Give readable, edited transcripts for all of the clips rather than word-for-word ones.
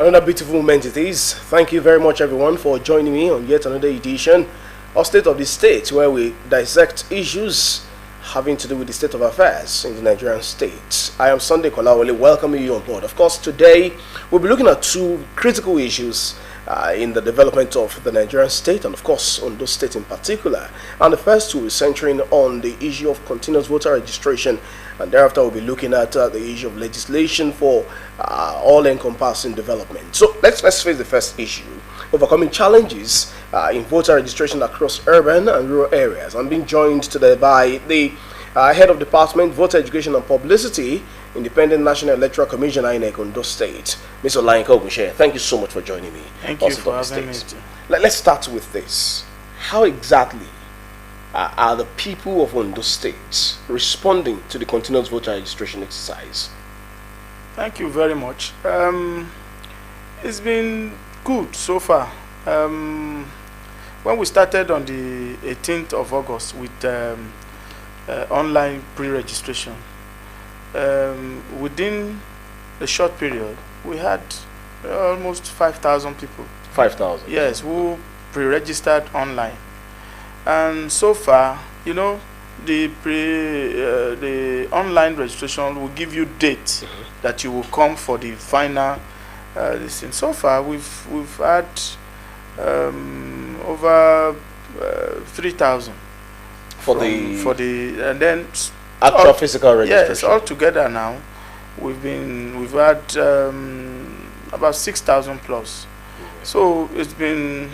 Another beautiful moment it is. Thank you very much, everyone, for joining me on yet another edition of State of the State, where we dissect issues having to do with the state of affairs in the Nigerian state. I am Sunday Kolawole, welcoming you on board. Of course, today we'll be looking at two critical issues in the development of the Nigerian state, and of course on those states in particular. And the first two is centering on the issue of continuous voter registration, and thereafter we'll be looking at the issue of legislation for all-encompassing development. So let's face the first issue: overcoming challenges in voter registration across urban and rural areas. I'm being joined today by the Head of Department, Voter Education and Publicity, Independent National Electoral Commission, INEC, Ondo State, Mr. Olayinka Ogunseye. Thank you so much for joining me. Thank you for having me. Let's start with this. How exactly are the people of Ondo State responding to the continuous voter registration exercise? Thank you very much. It's been good so far. When we started on the 18th of August with online pre-registration, within a short period, we had almost 5,000 people. 5,000? Yes, who pre-registered online. And so far, you know, the online registration will give you date that you will come for the final this thing. So far, we've had over 3,000 for the and then actual physical registration. Yes, all together now we've had about 6,000 plus. So it's been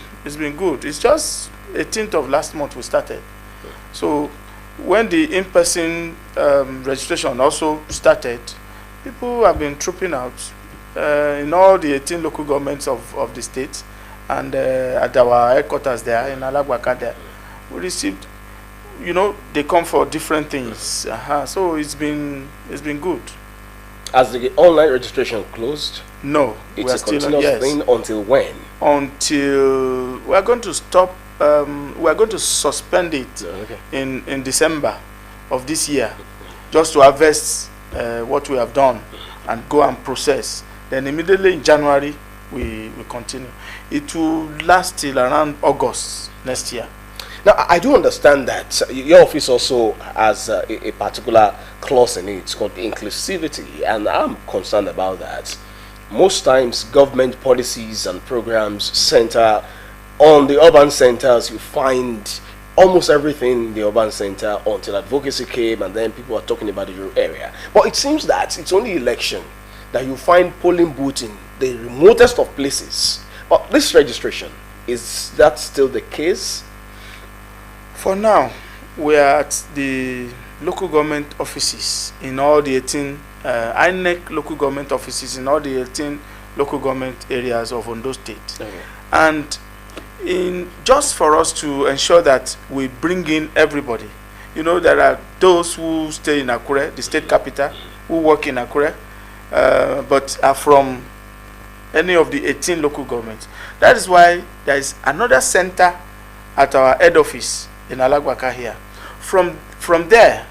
good. It's just 18th of last month we started. So when the in-person registration also started, people have been trooping out in all the 18 local governments of the state, and at our headquarters there in Alagbaka there, we received, you know, they come for different things. So it's been good. Has the online registration closed? No, it's a continuous thing until when? Until we are going to stop. We are going to suspend it in December of this year, just to harvest what we have done and go and process. Then immediately in January we continue. It will last till around August next year. Now, I do understand that your office also has a particular clause in it. It's called inclusivity, and I'm concerned about that. Most times, government policies and programs center on the urban centers. You find almost everything in the urban center until advocacy came, and then people are talking about the rural area. But it seems that it's only election that you find polling booths in the remotest of places. But this registration, is that still the case? For now, we are at the local government offices in all the 18 INEC local government offices in all the 18 local government areas of Ondo State. And just for us to ensure that we bring in everybody. You know, there are those who stay in Akure, the state capital, who work in Akure, but are from any of the 18 local governments. That is why there is another center at our head office in Alagbaka here. From there,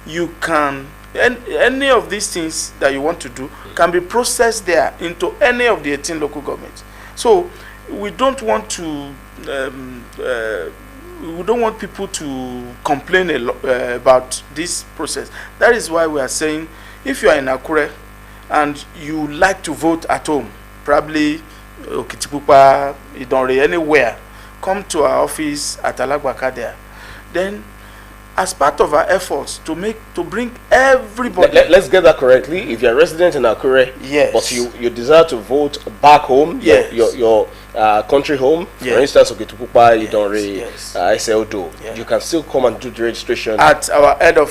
you can, any of these things that you want to do can be processed there into any of the 18 local governments. So we don't want to we don't want people to complain about this process. That is why we are saying, if you are in Akure and you like to vote at home, probably Okitipupa, Idonre, anywhere, come to our office at Alagbaka there. Then, as part of our efforts to bring everybody. Let's get that correctly. If you're a resident in Akure, yes, but you desire to vote back home, yes, your country home, yes, for instance, Okitipupa, Idonre, yes, SLDO, yes, you can still come and do the registration at our head of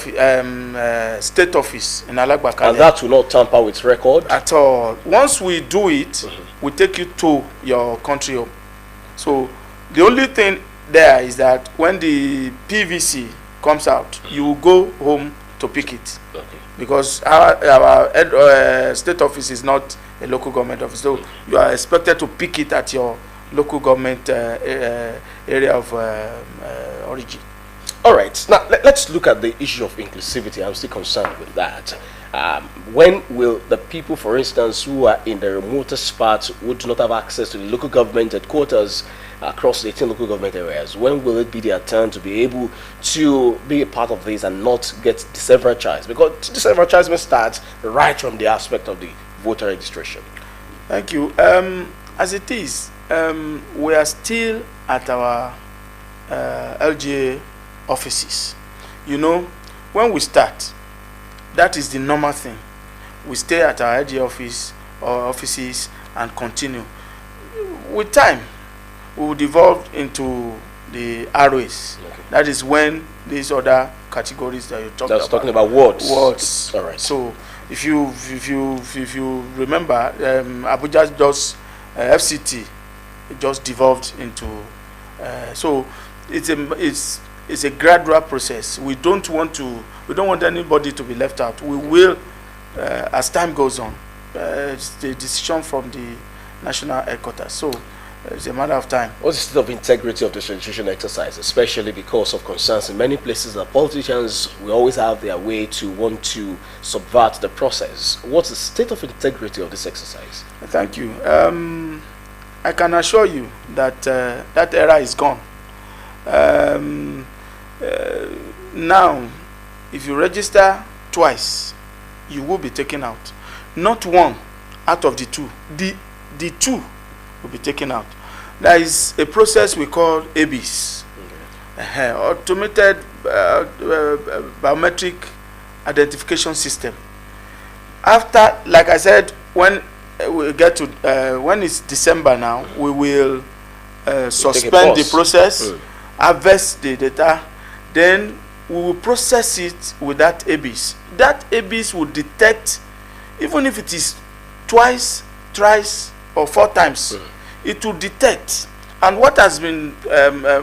state office in Alagbaka. And that will not tamper with record at all. Once we do it, we take you to your country home. So the only thing there is that when the PVC comes out, you will go home to pick it. Because our state office is not a local government office, so you are expected to pick it at your local government area of origin. All right. Now let's look at the issue of inclusivity. I'm still concerned with that. When will the people, for instance, who are in the remotest parts, who do not have access to the local government headquarters across 18 local government areas, when will it be their turn to be able to be a part of this and not get disenfranchised? Because disenfranchisement starts right from the aspect of the voter registration. Thank you. As it is, we are still at our LGA offices. You know, when we start, that is the normal thing. We stay at our LGA office or offices and continue. With time, we will devolve into the ROAs. Okay. That is when these other categories that you talked about. That's talking about wards. Wards. All right. So if you remember, Abuja just FCT, it just devolved into. So it's a gradual process. We don't want anybody to be left out. We will, as time goes on. It's the decision from the national headquarters. So it's a matter of time. What's the state of integrity of this registration exercise, especially because of concerns in many places that politicians will always have their way to want to subvert the process? What's the state of integrity of this exercise? Thank you. I can assure you that that era is gone. Now, if you register twice, you will be taken out. Not one out of the two. The two will be taken out. There is a process we call ABIS, automated biometric identification system. After, like I said, when we get to when it's December now, we will suspend the process, harvest the data, then we will process it with that ABIS. That ABIS will detect, even if it is twice, thrice, or 4 times, it will detect. And what has been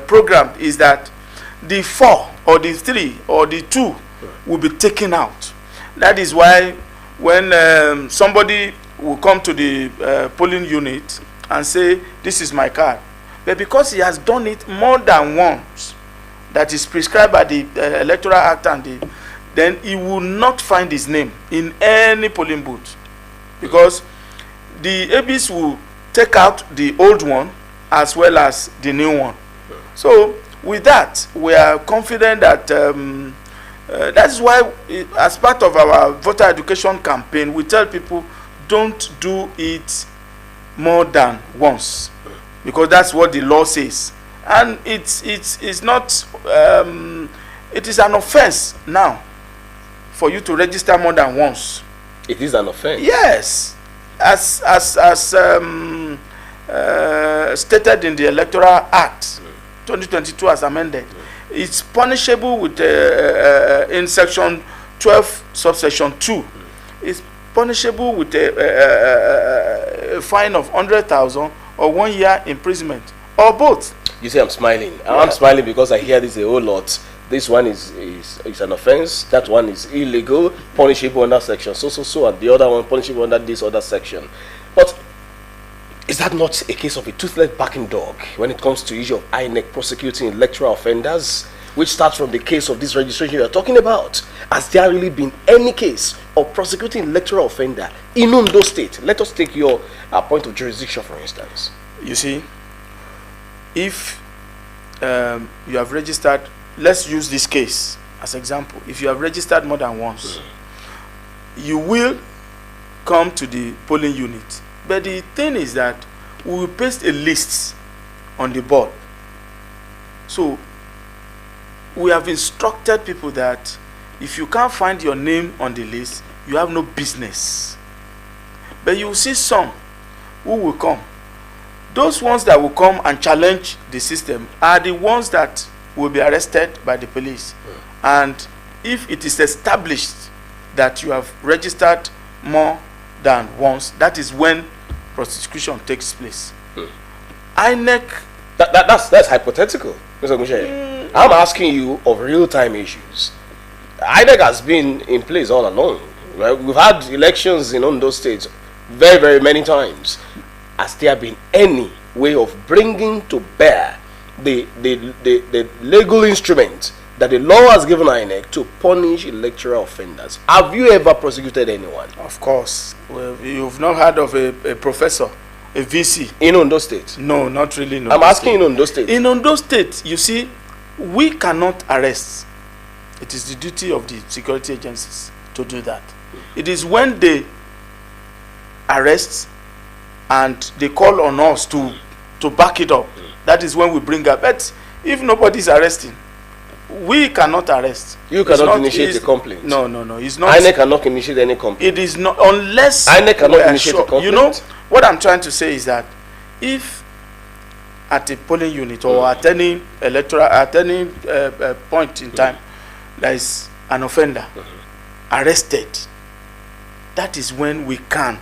programmed is that the 4 or the 3 or the 2 will be taken out. That is why when somebody will come to the polling unit and say, this is my card, but because he has done it more than once, that is prescribed by the Electoral Act, and then he will not find his name in any polling booth, because the ABIS will take out the old one as well as the new one. So with that, we are confident that that is why, as part of our voter education campaign, we tell people don't do it more than once, because that's what the law says. And it's not it is an offense now for you to register more than once. It is an offense. Yes, as stated in the Electoral Act 2022 as amended. It's punishable with in section 12 subsection 2. It's punishable with a fine of 100,000 or 1 year imprisonment, or both. You say I'm smiling. Yeah. I'm smiling because I hear this a whole lot. This one is an offense. That one is illegal, punishable under section so, and the other one punishable under this other section. But is that not a case of a toothless barking dog when it comes to the issue of INEC prosecuting electoral offenders, which starts from the case of this registration you are talking about? Has there really been any case of prosecuting electoral offender in Ondo State? Let us take your point of jurisdiction, for instance. You see, if you have registered, let's use this case as example. If you have registered more than once, you will come to the polling unit. But the thing is that we will paste a list on the board. So we have instructed people that if you can't find your name on the list, you have no business. But you will see some who will come. Those ones that will come and challenge the system are the ones that will be arrested by the police. And if it is established that you have registered more than once, that is when prosecution takes place. INEC. That's hypothetical, Mr. Mushe. I'm asking you of real-time issues. INEC has been in place all along. Right? We've had elections in Ondo State very, very many times. Has there been any way of bringing to bear the legal instrument that the law has given INEC to punish electoral offenders. Have you ever prosecuted anyone? Of course. Well, you've not heard of a professor, a VC. In Ondo State? No, not really in Ondo I'm asking in Ondo State. In Ondo State, you see, we cannot arrest. It is the duty of the security agencies to do that. It is when they arrest and they call on us to back it up. That is when we bring up. But if nobody is arresting, we cannot arrest. You cannot initiate a complaint. No. It's not. INEC cannot initiate any complaint. It is not, unless INEC cannot initiate a complaint. You know what I'm trying to say is that if at a polling unit or at any electoral, at any point in time, there is an offender arrested, that is when we can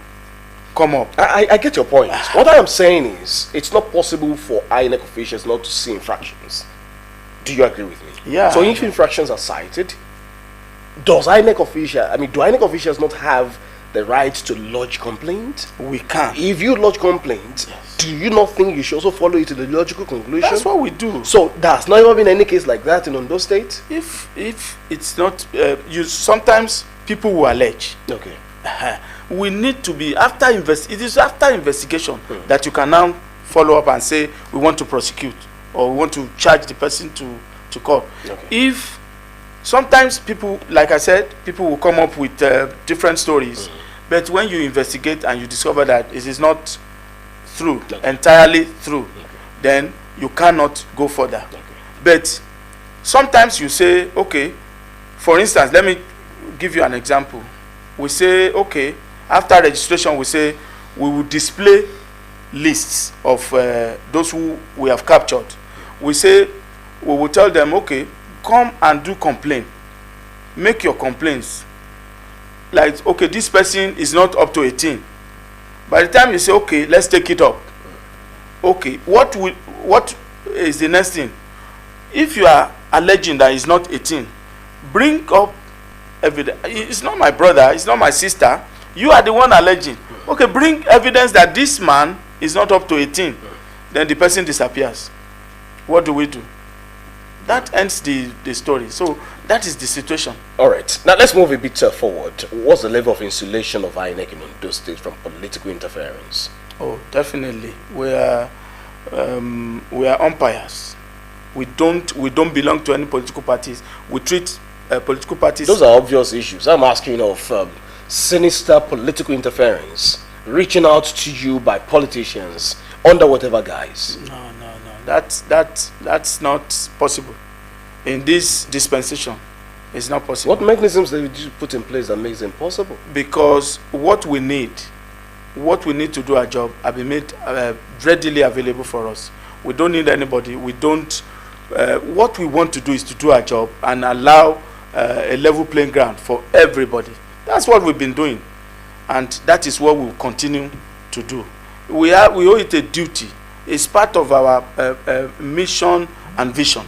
come up. I get your point. What I am saying is, it's not possible for INEC officials not to see infractions. Do you agree with me? Yeah. So if infractions are cited, do INEC officials not have the right to lodge complaint? We can. If you lodge complaint, yes, do you not think you should also follow it to the logical conclusion? That's what we do. So there's not even been any case like that in Ondo State? If it's not, sometimes people will allege. Okay. We need to be, it is after investigation that you can now follow up and say, we want to prosecute or we want to charge the person to court. Okay. If sometimes people, like I said, people will come up with different stories, but when you investigate and you discover that it is not true, entirely true, then you cannot go further. But sometimes you say, okay, for instance, let me give you an example. We say, okay, after registration, we say we will display lists of those who we have captured. We say, we will tell them, okay, come and do complaint. Make your complaints. Like, okay, this person is not up to 18. By the time you say, okay, let's take it up. Okay, what is the next thing? If you are alleging that he's not 18, bring up evidence. It's not my brother, it's not my sister. You are the one alleging. Okay, bring evidence that this man is not up to 18. Then the person disappears. What do we do? That ends the story. So that is the situation. All right. Now let's move a bit forward. What's the level of insulation of INEC in Ondo State from political interference? Oh, definitely. We are umpires. We don't belong to any political parties. We treat political parties. Those are obvious issues. I'm asking of sinister political interference reaching out to you by politicians under whatever guise. No. That's not possible. In this dispensation, it's not possible. What mechanisms did you put in place that makes it possible? Because what we need to do our job have been made readily available for us. We don't need anybody. We don't. What we want to do is to do our job and allow a level playing ground for everybody. That's what we've been doing, and that is what we'll continue to do. We owe it a duty. It's part of our mission and vision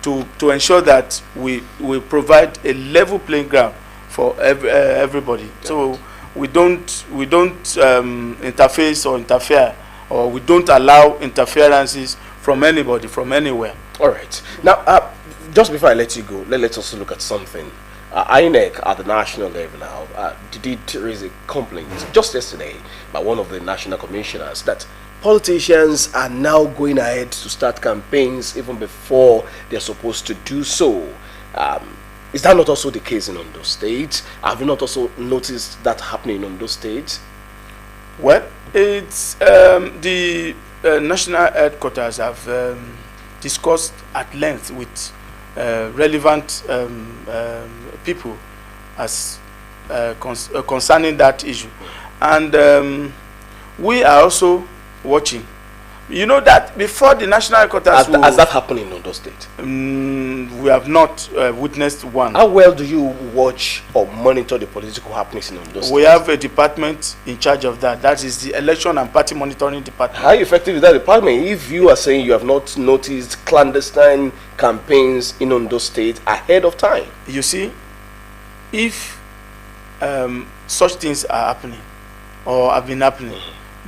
to ensure that we provide a level playing ground for everybody. So we don't interface or interfere, or we don't allow interferences from anybody, from anywhere. All right. Now, just before I let you go, let's also look at something. INEC at the national level now did raise a complaint just yesterday by one of the national commissioners that politicians are now going ahead to start campaigns even before they're supposed to do so. Is that not also the case in Ondo State? Have you not also noticed that happening in Ondo State? Well, it's the national headquarters have discussed at length with relevant people as concerning that issue, and we are also watching. You know that before the national headquarters has that happened in Ondo State? We have not witnessed one. How well do you watch or monitor the political happenings in Ondo State? We have a department in charge of that. That is the election and party monitoring department. How effective is that department if you are saying you have not noticed clandestine campaigns in Ondo State ahead of time? You see, if such things are happening or have been happening,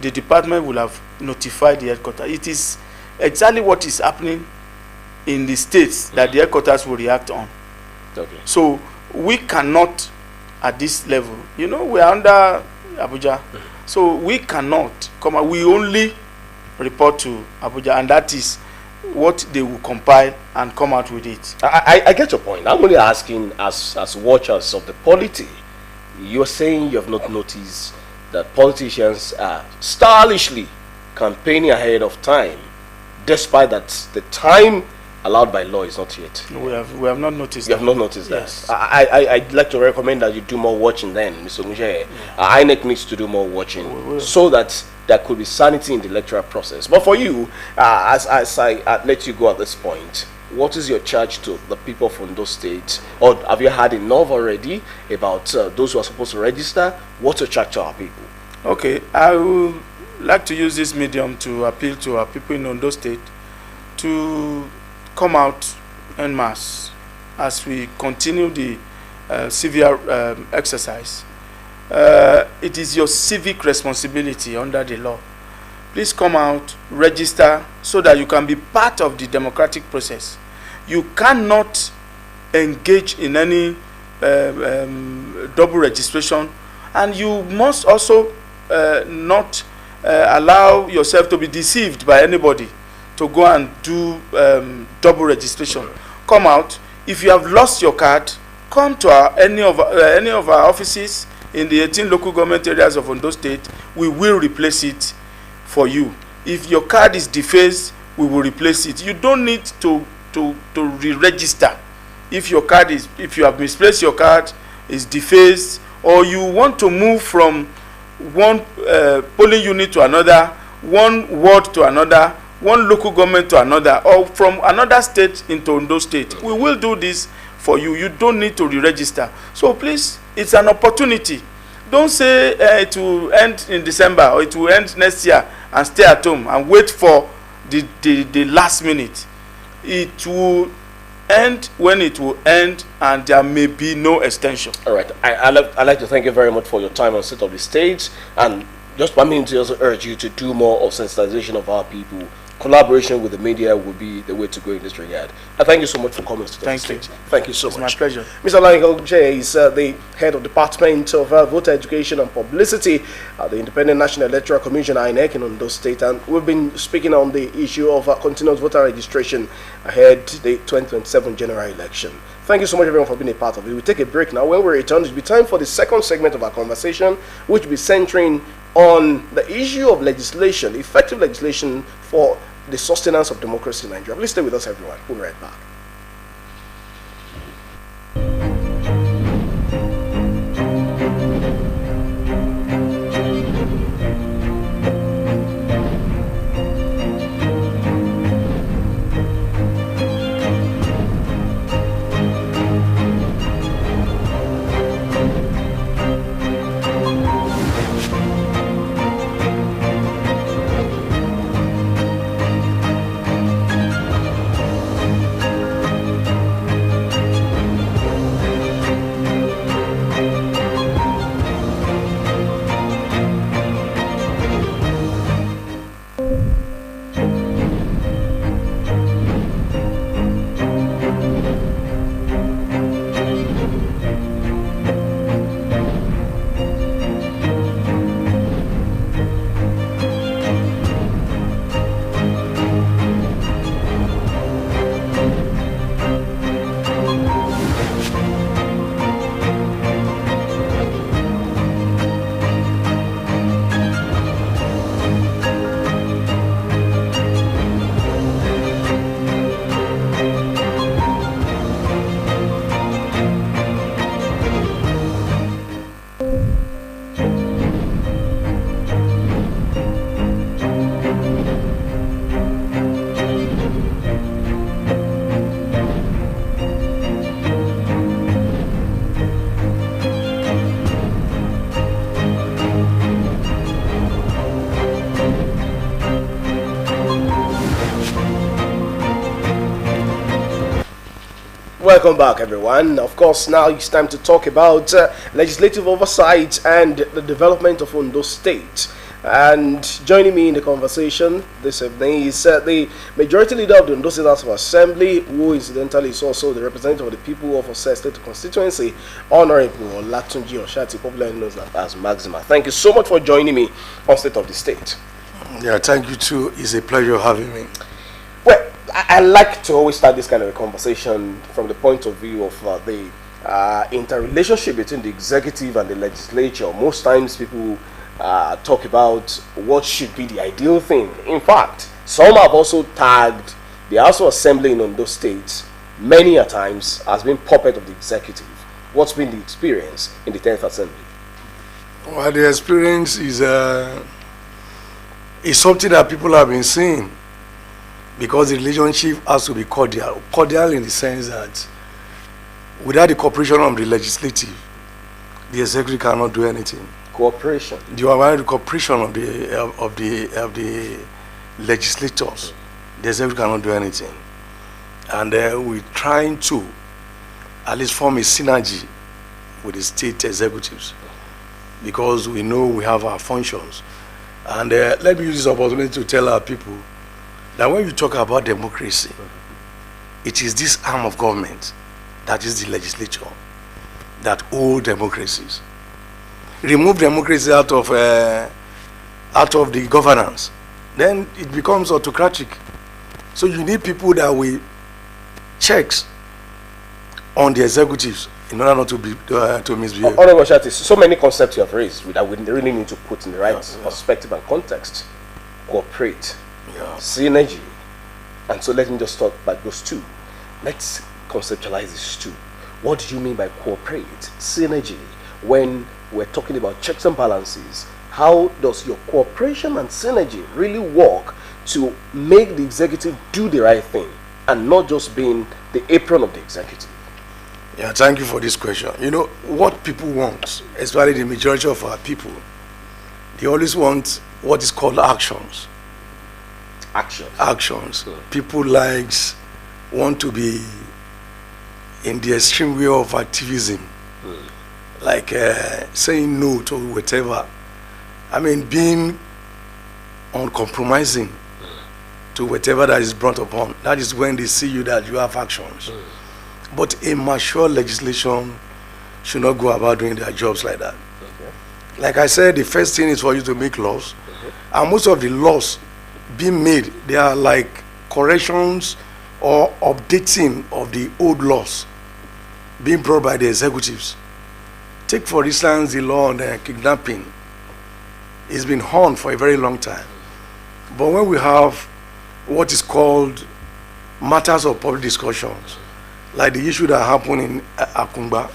the department will have notified the headquarters. It is exactly what is happening in the states that the headquarters will react on. Okay. So we cannot, at this level, we are under Abuja, so we cannot come out. We only report to Abuja, and that is what they will compile and come out with it. I get your point. I'm only asking, as watchers of the polity, you're saying you have not noticed that politicians are stylishly campaigning ahead of time, despite that the time allowed by law is not yet. We have not noticed. You have not noticed yes. that. I'd like to recommend that you do more watching then, Mr. Muje. INEC needs to do more watching so that there could be sanity in the electoral process. But for you, as I let you go at this point, what is your charge to the people from those states? Or have you had enough already about those who are supposed to register? What's your charge to our people? Okay, I would like to use this medium to appeal to our people in Ondo State to come out en masse as we continue the severe exercise. It is your civic responsibility under the law. Please come out, register, so that you can be part of the democratic process. You cannot engage in any double registration, and you must also not allow yourself to be deceived by anybody to go and do double registration. Come out. If you have lost your card, come to any of our offices in the 18 local government areas of Ondo State. We will replace it for you. If your card is defaced, we will replace it. You don't need to re-register. If you have misplaced your card, is defaced, or you want to move from one polling unit to another, one ward to another, one local government to another, or from another state into Ondo State, we will do this for you. You don't need to re-register. So please, it's an opportunity. Don't say it will end in December or it will end next year and stay at home and wait for the last minute. It will end when it will end, and there may be no extension. All right. I'd like to thank you very much for your time on State of the State, and just permit me to also urge you to do more of sensitization of our people. Collaboration with the media will be the way to go in this regard. I thank you so much for coming to the state. Thank you so much. It's my pleasure. Mr. Lango J is the head of Department of Voter Education and Publicity at the Independent National Electoral Commission, INEC, in Ondo State, and we've been speaking on the issue of continuous voter registration ahead the 2027 general election. Thank you so much, everyone, for being a part of it. We'll take a break now. When we return, it will be time for the second segment of our conversation, which will be centering on the issue of legislation, effective legislation for the sustenance of democracy in Nigeria. Please stay with us, everyone. We'll be right back. Welcome back, everyone. Of course, now it's time to talk about legislative oversight and the development of Ondo State. And joining me in the conversation this evening is the Majority Leader of the Ondo State House of Assembly, who incidentally is also the representative of the people of Osrc State Constituency, Honorable Olatunji Oshati, popularly known as Maxima. Thank you so much for joining me on State of the State. Yeah, thank you too. It's a pleasure having me. Well, I like to always start this kind of a conversation from the point of view of the interrelationship between the executive and the legislature. Most times people talk about what should be the ideal thing. In fact, some have also tagged the House of Assembly in Ondo State many a times as being puppet of the executive. What's been the experience in the 10th Assembly? Well, the experience is something that people have been seeing, because the relationship has to be cordial. Cordial in the sense that without the cooperation of the legislative, the executive cannot do anything. Cooperation. You are the cooperation of the legislators. The executive cannot do anything, and we're trying to at least form a synergy with the state executives, because we know we have our functions. And let me use this opportunity to tell our people that when you talk about democracy, it is this arm of government, that is the legislature, that hold democracies. Remove democracy out of the governance, then it becomes autocratic. So you need people that will checks on the executives in order not to be to misbehave. Honorable Shati, so many concepts you have raised that we really need to put in the right perspective and context. Cooperate, synergy, and so let me just talk about those two. Let's conceptualize these two. What do you mean by cooperate, synergy? When we're talking about checks and balances, how does your cooperation and synergy really work to make the executive do the right thing and not just being the apron of the executive? Yeah, thank you for this question. You know, what people want, especially the majority of our people, they always want what is called actions. Actions. People want to be in the extreme way of activism. Like saying no to whatever. I mean, being uncompromising to whatever that is brought upon. That is when they see you that you have actions. But a mature legislation should not go about doing their jobs like that. Like I said, the first thing is for you to make laws. And most of the laws being made, they are like corrections or updating of the old laws being brought by the executives. Take for instance the law on kidnapping. It's been on for a very long time. But when we have what is called matters of public discussions, like the issue that happened in Akungba,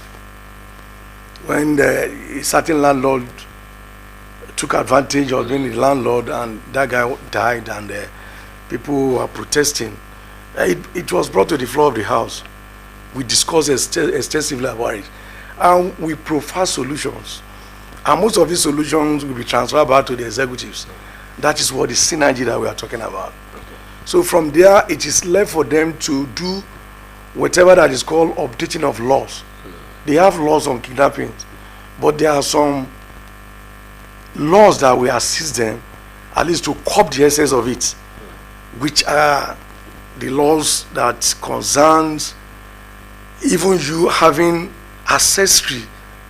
when a certain landlord took advantage of being the landlord and that guy died and people were protesting, it was brought to the floor of the House. We discussed extensively about it. And we profile solutions. And most of these solutions will be transferred back to the executives. That is what the synergy that we are talking about. So from there, it is left for them to do whatever that is called updating of laws. They have laws on kidnapping, but there are some laws that will assist them at least to curb the essence of it, which are the laws that concerns even you having accessory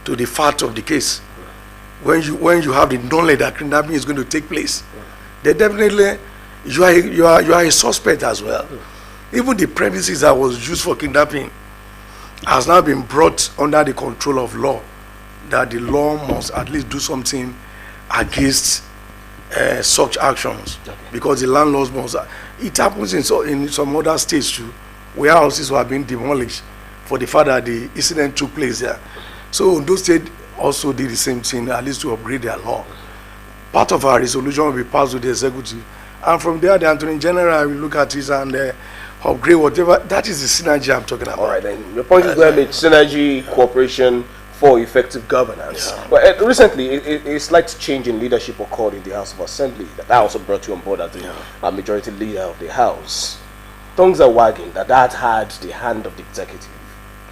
to the fact of the case. When you have the knowledge that kidnapping is going to take place, then definitely you are a suspect as well. Even the premises that was used for kidnapping has now been brought under the control of law, that the law must at least do something against such actions, because the landlords must. It happens in some other states too, where houses were being demolished for the fact that the incident took place there. So those states also did the same thing, at least to upgrade their law. Part of our resolution will be passed with the executive, and from there the Attorney General will look at it and upgrade whatever. That is the synergy I'm talking about. All right, then your point is well made. Synergy, cooperation for effective governance. Yeah. But recently, a slight change in leadership occurred in the House of Assembly. That also brought you on board as the majority leader of the House. Tongues are wagging that had the hand of the executive.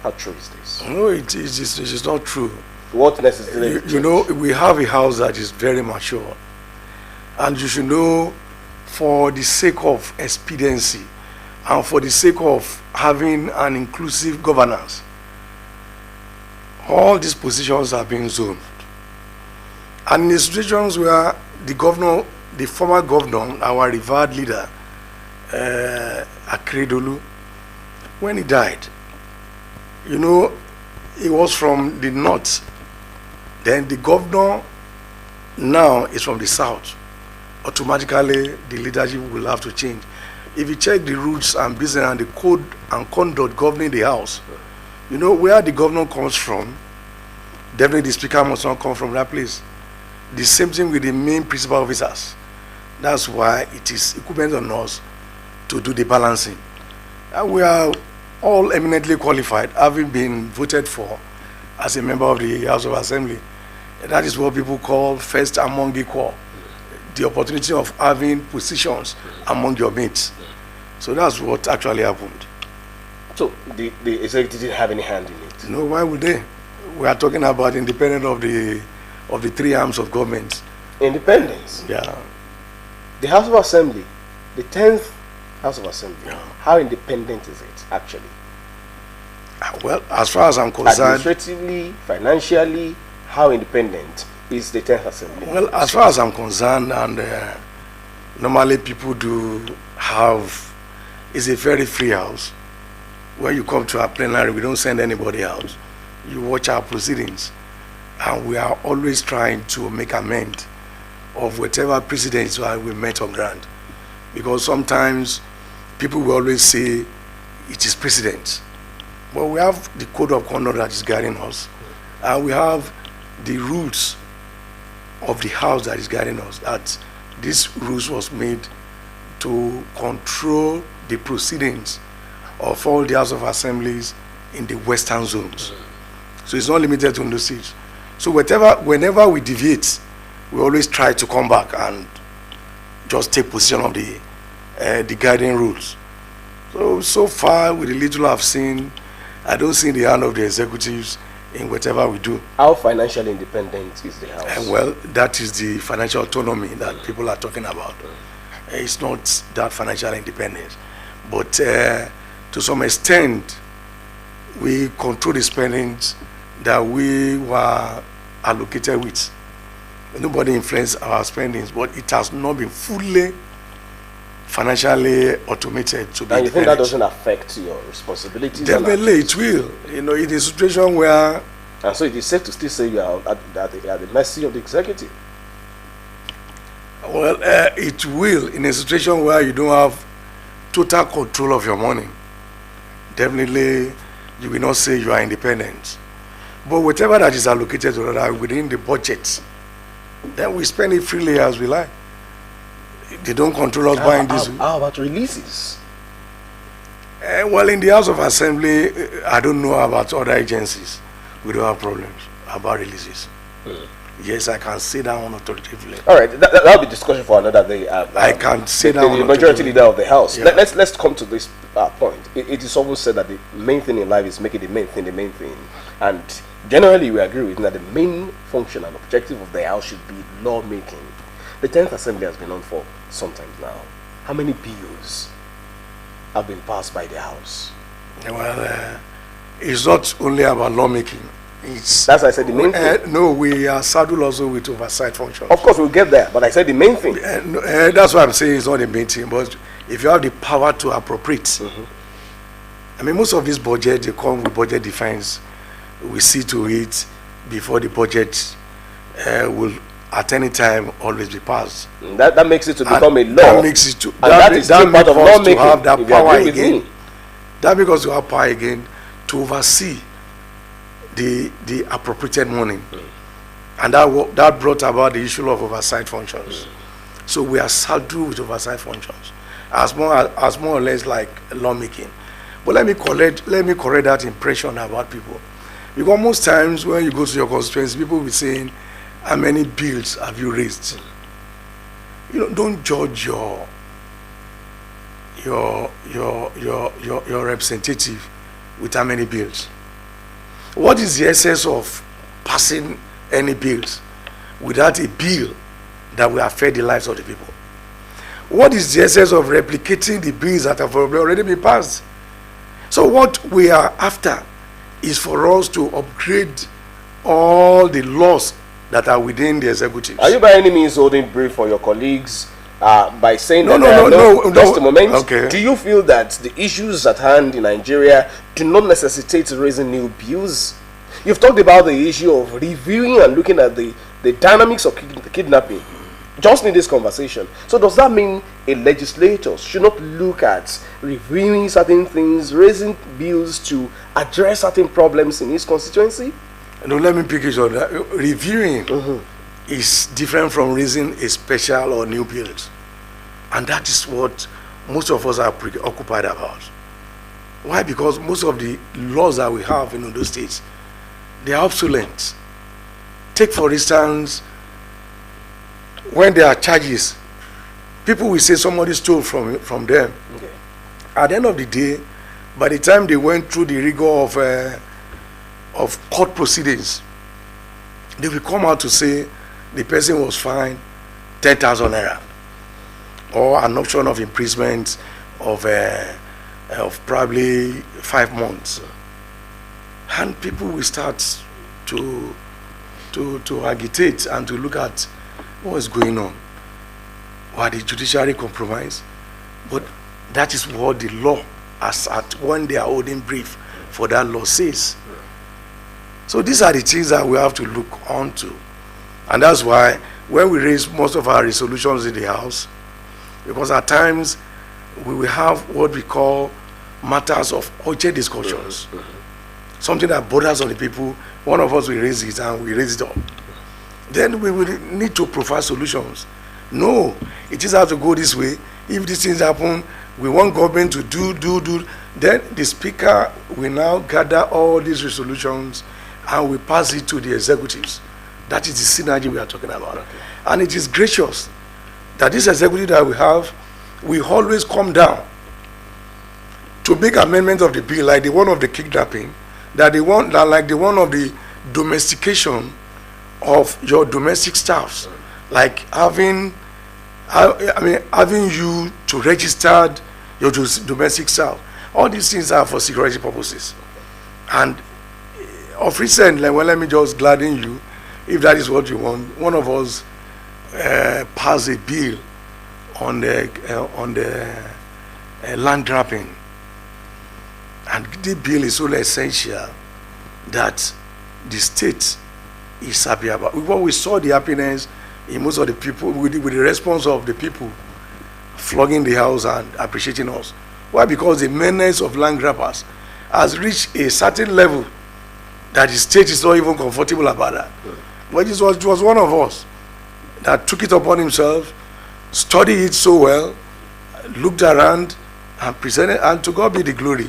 How true is this? No, it is not true. What necessarily? You know, we have a house that is very mature, And you should know, for the sake of expediency and for the sake of having an inclusive governance, all these positions are being zoned. And in the situations where the governor, the former governor, our revered leader, Akeredolu, when he died, you know, he was from the north. Then the governor now is from the south. Automatically, the leadership will have to change. If you check the rules and business and the code and conduct governing the house, you know, where the governor comes from, definitely the speaker must not come from that place. The same thing with the main principal officers. That's why it is incumbent on us to do the balancing. And we are all eminently qualified, having been voted for as a member of the House of Assembly. And that is what people call first among equal. The opportunity of having positions among your mates. So that's what actually happened. So the executive didn't have any hand in it? No, why would they? We are talking about independence of the three arms of government. Independence? Yeah. The House of Assembly, the 10th House of Assembly, yeah. How independent is it actually? Well, as far as I'm concerned, administratively, financially, how independent is the 10th Assembly? Well, as far as I'm concerned, and normally people do have, it's a very free house. When you come to our plenary, we don't send anybody out. You watch our proceedings, and we are always trying to make amend of whatever precedents we met on ground. Because sometimes people will always say it is precedent. But we have the code of conduct that is guiding us, and we have the rules of the house that is guiding us, that this rules was made to control the proceedings of all the House of Assemblies in the western zones. So it's not limited to those seats. So whenever we deviate, we always try to come back and just take position of the guiding rules. So far, with the little I've seen, I don't see the hand of the executives in whatever we do. How financially independent is the house? And well, that is the financial autonomy that people are talking about. It's not that financial independence, but to some extent, we control the spendings that we were allocated with. Nobody influenced our spendings, but it has not been fully financially automated to be. And you think that doesn't affect your responsibilities? Definitely it will. You know, it is a situation where... And so it is safe to still say you are at the mercy of the executive? Well, it will, in a situation where you don't have total control of your money. Definitely, you will not say you are independent. But whatever that is allocated to that within the budget, then we spend it freely as we like. They don't control us buying this. How about releases? Well, in the House of Assembly, I don't know about other agencies. We don't have problems about releases. Yes, I can say that one authoritatively. All right, that'll be discussion for another day. I can say that one. The majority leader of the House. Yeah. Let's come to this point. It is always said that the main thing in life is making the main thing. And generally, we agree with that the main function and objective of the House should be lawmaking. The 10th Assembly has been on for some time now. How many bills have been passed by the House? Well, it's not only about lawmaking. That's why I said the main thing. No, we are saddled also with oversight functions. Of course, we'll get there, but I said the main thing. That's what I'm saying. It's not the main thing, but if you have the power to appropriate, I mean, most of this budget, they come with budget defense. We see to it before the budget will at any time always be passed. That makes it to become a law. That makes it to that is still part of lawmaking. To have that power again. That makes us to have power again to oversee the appropriated money, and that brought about the issue of oversight functions. So we are saddled with oversight functions, as more or less like lawmaking. But let me correct that impression about people, because most times when you go to your constituency, people will be saying, "How many bills have you raised?" You know, don't judge your representative with how many bills. What is the essence of passing any bills without a bill that will affect the lives of the people. What is the essence of replicating the bills that have already been passed? So what we are after is for us to upgrade all the laws that are within the executives. Are you by any means holding brief for your colleagues by saying no, just a moment? Okay. Do you feel that the issues at hand in Nigeria do not necessitate raising new bills? You've talked about the issue of reviewing and looking at the dynamics of kidnapping just in this conversation. So does that mean a legislator should not look at reviewing certain things, raising bills to address certain problems in his constituency? No, let me pick it on that. Reviewing is different from raising a special or new bills. And that is what most of us are preoccupied about. Why? Because most of the laws that we have in those states, they are obsolete. Take, for instance, when there are charges, people will say somebody stole from them. Okay. At the end of the day, by the time they went through the rigor of court proceedings, they will come out to say the person was fined 10,000 naira or an option of imprisonment of probably 5 months, and people will start to agitate and to look at what is going on. Why the judiciary compromise? But that is what the law, as at when they are holding brief for that law, says. So these are the things that we have to look onto, and that's why when we raise most of our resolutions in the House, because at times we will have what we call matters of urgent discussions, something that bothers on the people. One of us will raise it and we raise it up. Then we will need to provide solutions. No, it is have to go this way. If these things happen, we want government to do. Then the speaker will now gather all these resolutions and we pass it to the executives. That is the synergy we are talking about. Okay. And it is gracious that this executive that we have will always come down to make amendments of the bill, like the one of the kidnapping, like the one of the domestication of your domestic staffs, like having you to register your domestic staff. All these things are for security purposes. And of recent, well, let me just gladden you, if that is what you want. One of us passed a bill on the land grabbing, and the bill is so essential that the state is happy about. When we saw the happiness in most of the people, with the response of the people flogging the house and appreciating us. Why? Because the menace of land grabbers has reached a certain level that the state is not even comfortable about that. But it was one of us that took it upon himself, studied it so well, looked around and presented, and to God be the glory.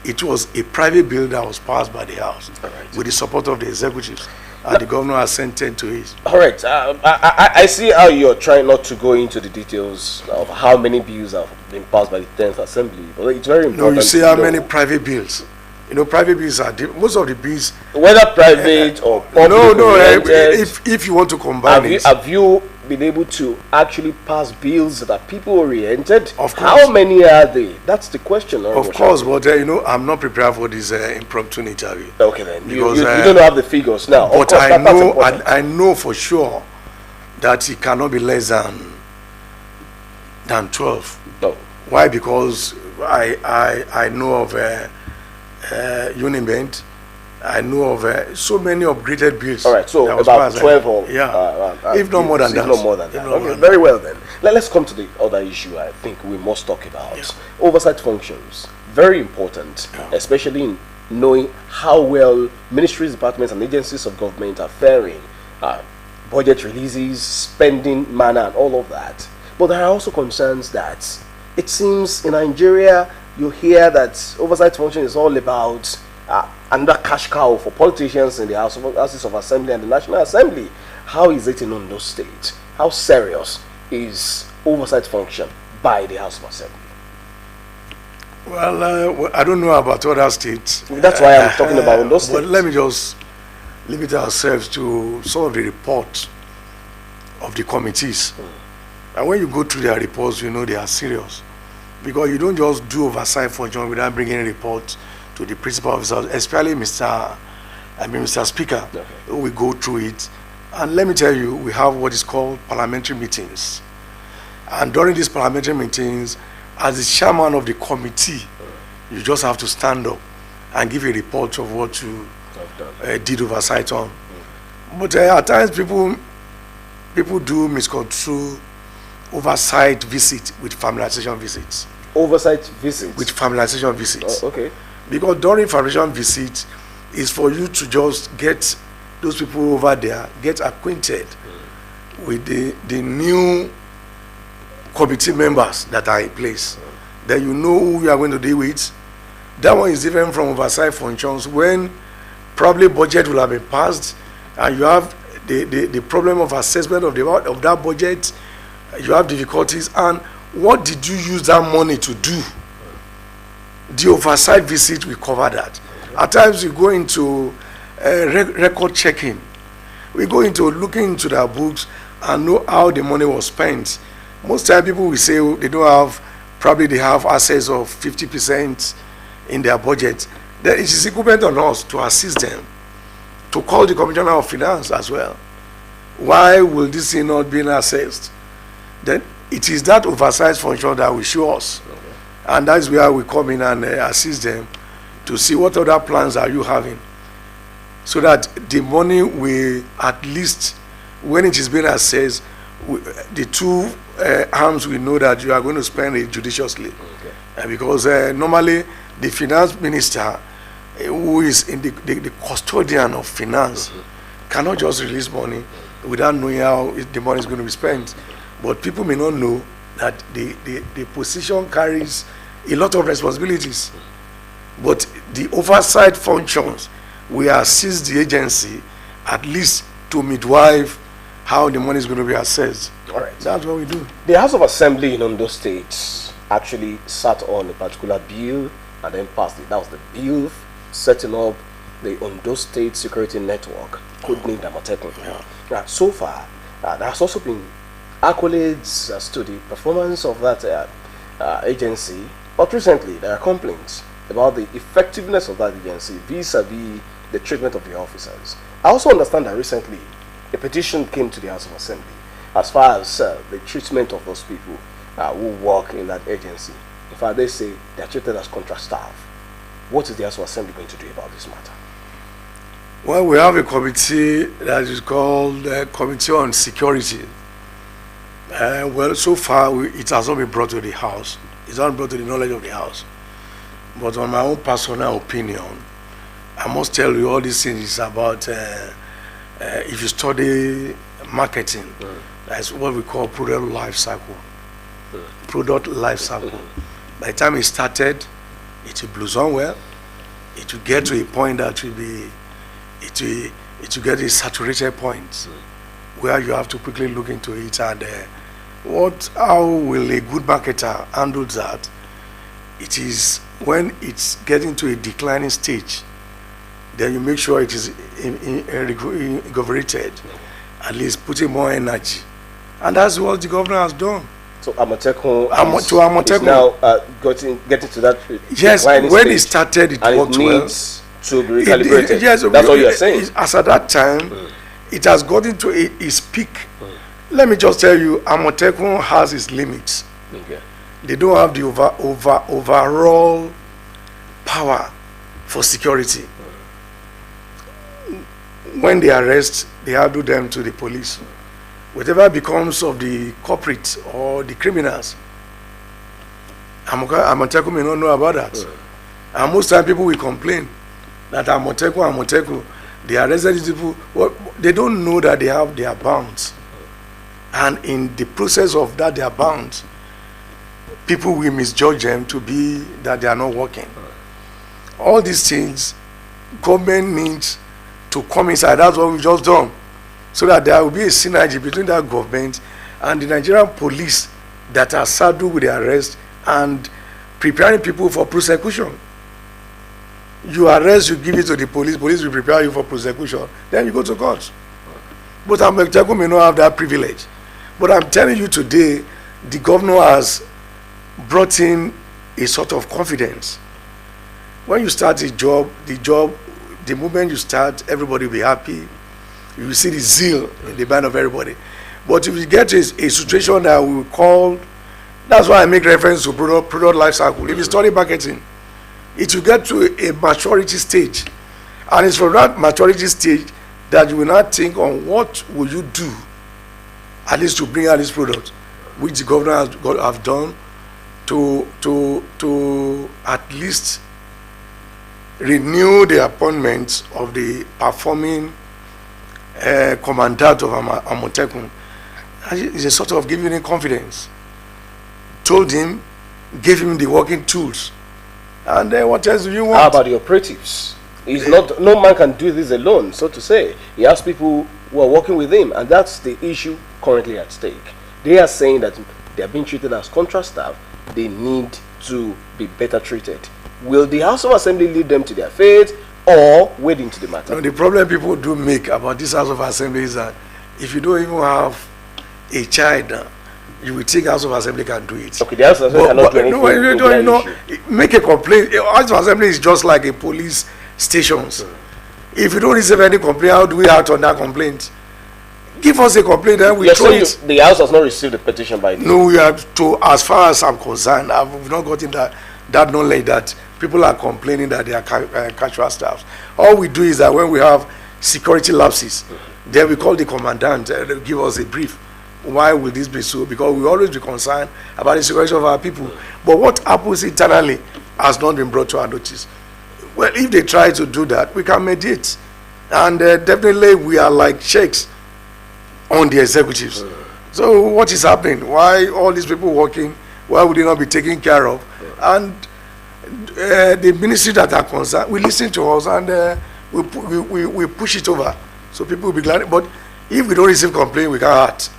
It was a private bill that was passed by the House with the support of the executives, and the governor assented to it. All right. I see how you're trying not to go into the details of how many bills have been passed by the 10th Assembly, but it's very important. No, you see how many private bills. Private bills are most of the bills. Whether private or public if you want to combine it. Have you been able to actually pass bills that are people oriented? Of course. How many are they? That's the question. Of course, but I'm not prepared for this impromptu interview. Okay, then you don't have the figures now. But I know for sure that it cannot be less than 12. No. Why? Because I know of Unibent. I know of so many upgraded bills. All right, so about 12 or if not more than that. Not more than that. Okay, very well then. Let's come to the other issue I think we must talk about. Yeah. Oversight functions. Very important, especially in knowing how well ministries, departments and agencies of government are faring. Budget releases, spending manner and all of that. But there are also concerns that it seems in Nigeria you hear that oversight function is all about another cash cow for politicians in the Houses of Assembly and the National Assembly. How is it in Ondo State? How serious is oversight function by the House of Assembly? Well, I don't know about other states. That's why I'm talking about Ondo State. But let me just limit ourselves to some of the reports of the committees. And when you go through their reports, you know they are serious. Because you don't just do oversight function without bringing a report to the principal officers, especially Mr. Speaker. Okay. We go through it. And let me tell you, we have what is called parliamentary meetings. And during these parliamentary meetings, as the chairman of the committee, you just have to stand up and give a report of what you did oversight on. But at times people do misconstrue oversight visit with familiarization visits. Oversight visits? With familiarization visits. Oh, okay. Because during familiarization visits is for you to just get those people over there, get acquainted with the new committee members that are in place. Then you know who you are going to deal with. That one is different from oversight functions when probably budget will have been passed and you have the problem of assessment of that budget. You have difficulties, and what did you use that money to do? The oversight visit will cover that. At times we go into record checking. We go into looking into their books and know how the money was spent. Most time people will say they don't have, probably they have assets of 50% in their budget. Then it is incumbent on us to assist them, to call the Commissioner of Finance as well. Why will this thing not be assessed? Then it is that oversight function that will show us. Okay. And that's where we come in and assist them to see what other plans are you having, so that the money will, at least when it is being assessed, the two arms will know that you are going to spend it judiciously. Okay. Because normally the finance minister, who is in the custodian of finance, cannot just release money without knowing how the money is going to be spent. But people may not know that the position carries a lot of responsibilities. But the oversight functions will assist the agency at least to midwife how the money is going to be assessed. All right. That's what we do. The House of Assembly in Ondo State actually sat on a particular bill and then passed it. That was the bill setting up the Ondo State Security Network, codenamed Amotekun. Yeah. So far, there has also been accolades as to the performance of that agency, but recently there are complaints about the effectiveness of that agency vis-a-vis the treatment of the officers. I also understand that recently a petition came to the House of Assembly as far as the treatment of those people who work in that agency. In fact, they say they are treated as contract staff. What is the House of Assembly going to do about this matter? Well, we have a committee that is called the Committee on Security. Well, so far it has not been brought to the House. It's not brought to the knowledge of the House. But on my own personal opinion, I must tell you all these things is about if you study marketing, that's what we call product life cycle. Product life cycle. By the time it started, it will blossom well. It will get to a point that will be, it will get a saturated point where you have to quickly look into it and how will a good marketer handle that? It is when it's getting to a declining stage, then you make sure it is invigorated, at least putting more energy. And that's what the governor has done. So Amotekun is now getting to that. Yes, when it started, it worked well. To be recalibrated. Yes, that's what you are saying. As at that time, it has gotten to its peak. Let me just tell you, Amotekun has its limits. Okay. They don't have the overall power for security. When they arrest, they handle them to the police. Whatever becomes of the culprits or the criminals, Amotekun may not know about that. And most time people will complain that Amotekun, they arrested these people. Well, they don't know that they have their bounds. And in the process of that, they are bound. People will misjudge them to be that they are not working. All these things, government needs to come inside. That's what we've just done. So that there will be a synergy between that government and the Nigerian police that are saddled with the arrest and preparing people for prosecution. You arrest, you give it to the police will prepare you for prosecution. Then you go to court. But Amotekun may not have that privilege. But I'm telling you today, the governor has brought in a sort of confidence. When you start a job, the moment you start, everybody will be happy. You will see the zeal in the mind of everybody. But if you get to a situation that we call, that's why I make reference to product life cycle. If you study marketing, it will get to a maturity stage. And it's from that maturity stage that you will not think on what will you do, at least to bring out this product, which the governor have done to at least renew the appointments of the performing commandant of Amotekun. It's a sort of giving him confidence. Told him, gave him the working tools. And then what else do you want? How about the operatives? He's not, no man can do this alone, so to say. He has people who are working with him, and that's the issue currently at stake. They are saying that they are being treated as contract staff. They need to be better treated. Will the House of Assembly lead them to their fate or wade into the matter? No, the problem people do make about this House of Assembly is that if you don't even have a child, you will think House of Assembly can do it. Okay, the House of Assembly cannot do anything. No, make a complaint. House of Assembly is just like a police stations. If you don't receive any complaint, how do we act on that complaint? Give us a complaint, then we throw it. The House has not received the petition by the... No, we have to, as far as I'm concerned, I've not gotten that knowledge that people are complaining that they are casual staffs. All we do is that when we have security lapses, then we call the commandant and give us a brief. Why will this be so? Because we always be concerned about the security of our people. But what happens internally has not been brought to our notice. Well, if they try to do that, we can mediate. And definitely we are like sheikhs on the executives. So what is happening? Why all these people working? Why would they not be taken care of? And the ministry that are concerned, we listen to us and we push it over. So people will be glad. But if we don't receive complaint, we can't act.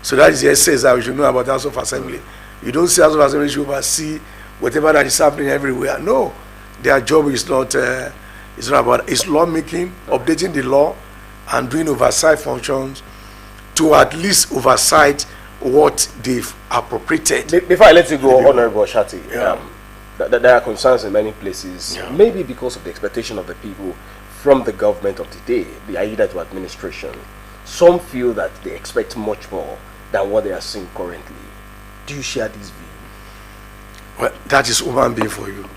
So that is the essence that we should know about the House of Assembly. You don't see House of Assembly should oversee whatever that is happening everywhere. No, their job is not about, it's lawmaking, updating the law, and doing oversight functions to at least oversight what they've appropriated. Before I let you go, Honorable Shati, there are concerns in many places, maybe because of the expectation of the people from the government of today, the AIDA to administration. Some feel that they expect much more than what they are seeing currently. Do you share this view? Well, that is human being for you.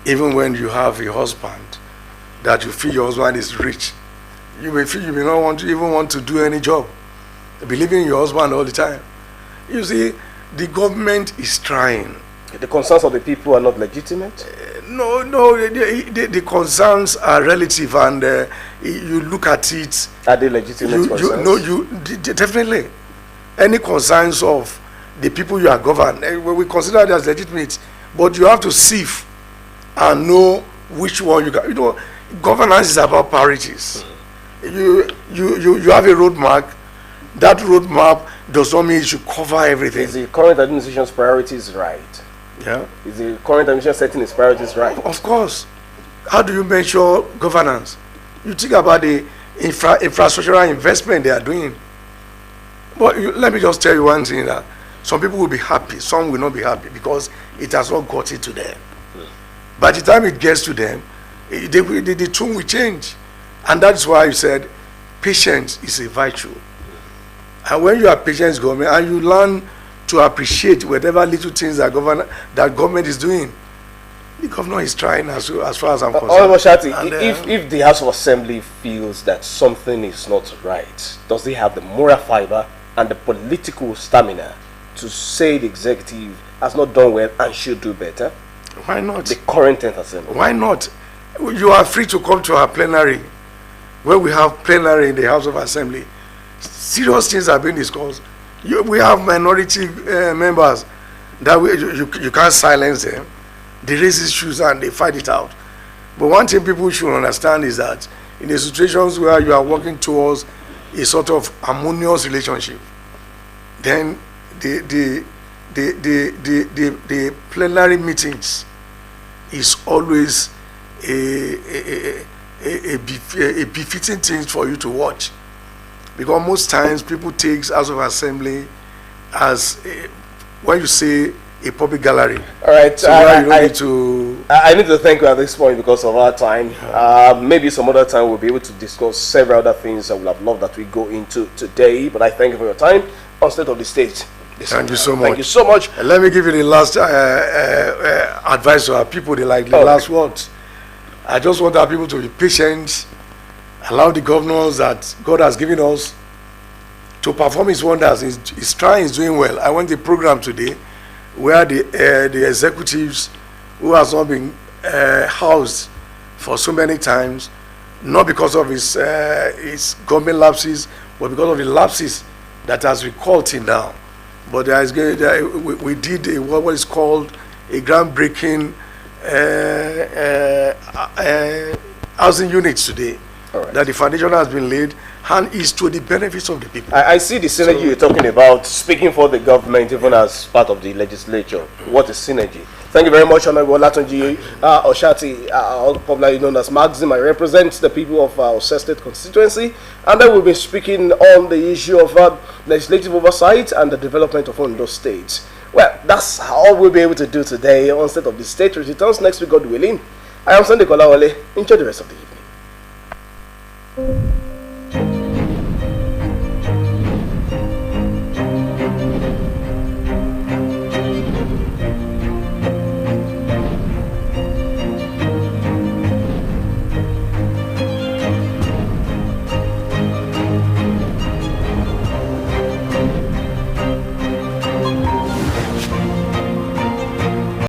Even when you have a husband, that you feel your husband is rich, you may feel you may not even want to do any job. Believing in your husband all the time. You see, the government is trying. The concerns of the people are not legitimate? No, the concerns are relative, and you look at it. Are they legitimate concerns? Definitely. Any concerns of the people you are governed, we consider it as legitimate, but you have to sieve and know which one you can. You know, governance is about priorities. You have a roadmap. That roadmap does not mean it should cover everything. Is the current administration's priorities right? Yeah. Is the current administration setting its priorities right? Of course. How do you measure governance? You think about the infrastructural investment they are doing. But let me just tell you one thing, that some people will be happy, some will not be happy because it has not got it to them. By the time it gets to them, the tune will change. And that's why you said patience is a virtue. And when you are patient government and you learn to appreciate whatever little things that government is doing, the governor is trying as far as I'm concerned. Shati, if the House of Assembly feels that something is not right, does they have the moral fiber and the political stamina to say the executive has not done well and should do better? Why not? The current 10th Assembly. Why not? You are free to come to our plenary, where we have plenary in the House of Assembly. Serious things are being discussed. We have minority members that you can't silence them. They raise issues and they fight it out. But one thing people should understand is that in the situations where you are working towards a sort of harmonious relationship, then the plenary meetings is always a befitting thing for you to watch. Because most times people take House of Assembly as when you say a public gallery. All right. So I need to thank you at this point because of our time. Maybe some other time we'll be able to discuss several other things I would have loved that we go into today. But I thank you for your time on State of the State. Thank you so much. Thank you so much. And let me give you the last advice to our people. They like the last words. I just want our people to be patient. Allow the governors that God has given us to perform His wonders. He's trying, He's doing well. I went to a program today where the executives who has not been housed for so many times, not because of his government lapses, but because of the lapses that has recalled till now. But we did what is called a groundbreaking housing units today. Right. That the foundation has been laid and is to the benefits of the people. I see the synergy you're talking about, speaking for the government, even as part of the legislature. What is synergy? Thank you very much, Honorable Olatunji Oshati, popularly known as Maxim. I represent the people of our State constituency, and then we'll be speaking on the issue of legislative oversight and the development of Ondo State. Well, that's all we'll be able to do today on State of the State. It returns next week, God willing. I am Sunday Kolawole. Enjoy the rest of the evening.